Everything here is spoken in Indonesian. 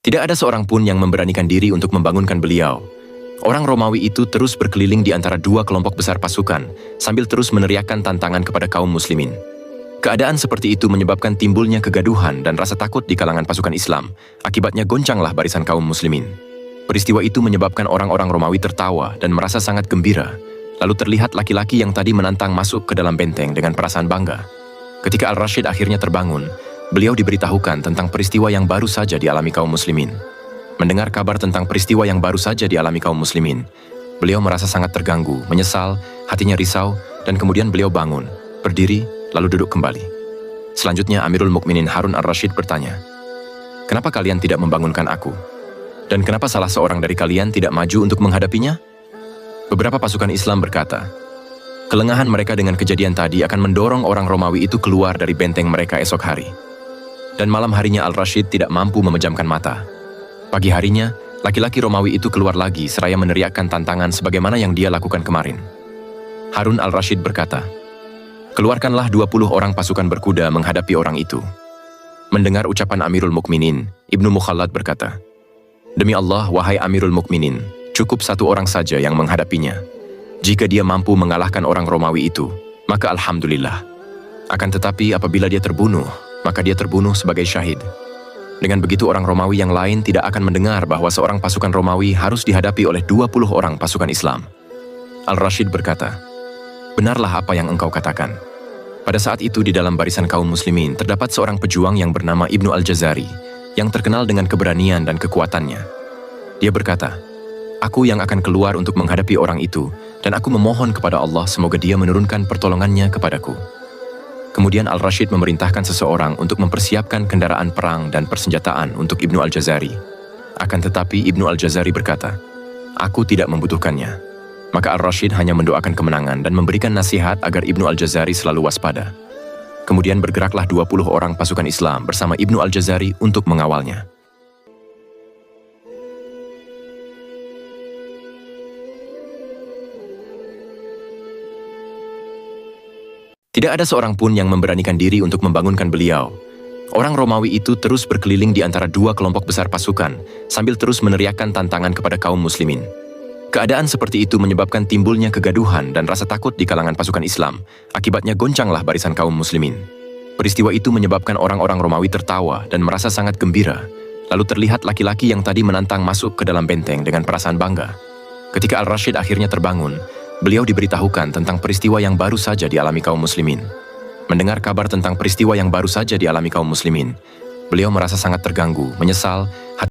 Tidak ada seorang pun yang memberanikan diri untuk membangunkan beliau. Orang Romawi itu terus berkeliling di antara dua kelompok besar pasukan, sambil terus meneriakkan tantangan kepada kaum muslimin. Keadaan seperti itu menyebabkan timbulnya kegaduhan dan rasa takut di kalangan pasukan Islam. Akibatnya goncanglah barisan kaum muslimin. Peristiwa itu menyebabkan orang-orang Romawi tertawa dan merasa sangat gembira. Lalu terlihat laki-laki yang tadi menantang masuk ke dalam benteng dengan perasaan bangga. Ketika Al-Rashid akhirnya terbangun, beliau diberitahukan tentang peristiwa yang baru saja dialami kaum muslimin. Mendengar kabar tentang peristiwa yang baru saja dialami kaum muslimin, beliau merasa sangat terganggu, menyesal, hatinya risau, dan kemudian beliau bangun, berdiri, lalu duduk kembali. Selanjutnya Amirul Mukminin Harun Ar-Rasyid bertanya, "Kenapa kalian tidak membangunkan aku? Dan kenapa salah seorang dari kalian tidak maju untuk menghadapinya?" Beberapa pasukan Islam berkata, kelengahan mereka dengan kejadian tadi akan mendorong orang Romawi itu keluar dari benteng mereka esok hari. Dan malam harinya Al-Rashid tidak mampu memejamkan mata. Pagi harinya, laki-laki Romawi itu keluar lagi seraya meneriakkan tantangan sebagaimana yang dia lakukan kemarin. Harun Al-Rashid berkata, "Keluarkanlah 20 orang pasukan berkuda menghadapi orang itu." Mendengar ucapan Amirul Mukminin, Ibnu Mukhallad berkata, "Demi Allah, wahai Amirul Mukminin, cukup satu orang saja yang menghadapinya. Jika dia mampu mengalahkan orang Romawi itu, maka alhamdulillah. Akan tetapi apabila dia terbunuh, maka dia terbunuh sebagai syahid." Dengan begitu orang Romawi yang lain tidak akan mendengar bahwa seorang pasukan Romawi harus dihadapi oleh 20 orang pasukan Islam. Al-Rashid berkata, "Benarlah apa yang engkau katakan." Pada saat itu di dalam barisan kaum muslimin terdapat seorang pejuang yang bernama Ibnu Al-Jazari, yang terkenal dengan keberanian dan kekuatannya. Dia berkata, "Aku yang akan keluar untuk menghadapi orang itu, dan aku memohon kepada Allah semoga dia menurunkan pertolongannya kepadaku." Kemudian Al-Rashid memerintahkan seseorang untuk mempersiapkan kendaraan perang dan persenjataan untuk Ibnu Al-Jazari. Akan tetapi Ibnu Al-Jazari berkata, "Aku tidak membutuhkannya." Maka Al-Rashid hanya mendoakan kemenangan dan memberikan nasihat agar Ibnu Al-Jazari selalu waspada. Kemudian bergeraklah 20 orang pasukan Islam bersama Ibnu Al-Jazari untuk mengawalnya. Tidak ada seorang pun yang memberanikan diri untuk membangunkan beliau. Orang Romawi itu terus berkeliling di antara dua kelompok besar pasukan, sambil terus meneriakkan tantangan kepada kaum muslimin. Keadaan seperti itu menyebabkan timbulnya kegaduhan dan rasa takut di kalangan pasukan Islam. Akibatnya goncanglah barisan kaum muslimin. Peristiwa itu menyebabkan orang-orang Romawi tertawa dan merasa sangat gembira. Lalu terlihat laki-laki yang tadi menantang masuk ke dalam benteng dengan perasaan bangga. Ketika Al-Rashid akhirnya terbangun, beliau diberitahukan tentang peristiwa yang baru saja dialami kaum muslimin. Mendengar kabar tentang peristiwa yang baru saja dialami kaum muslimin, beliau merasa sangat terganggu, menyesal,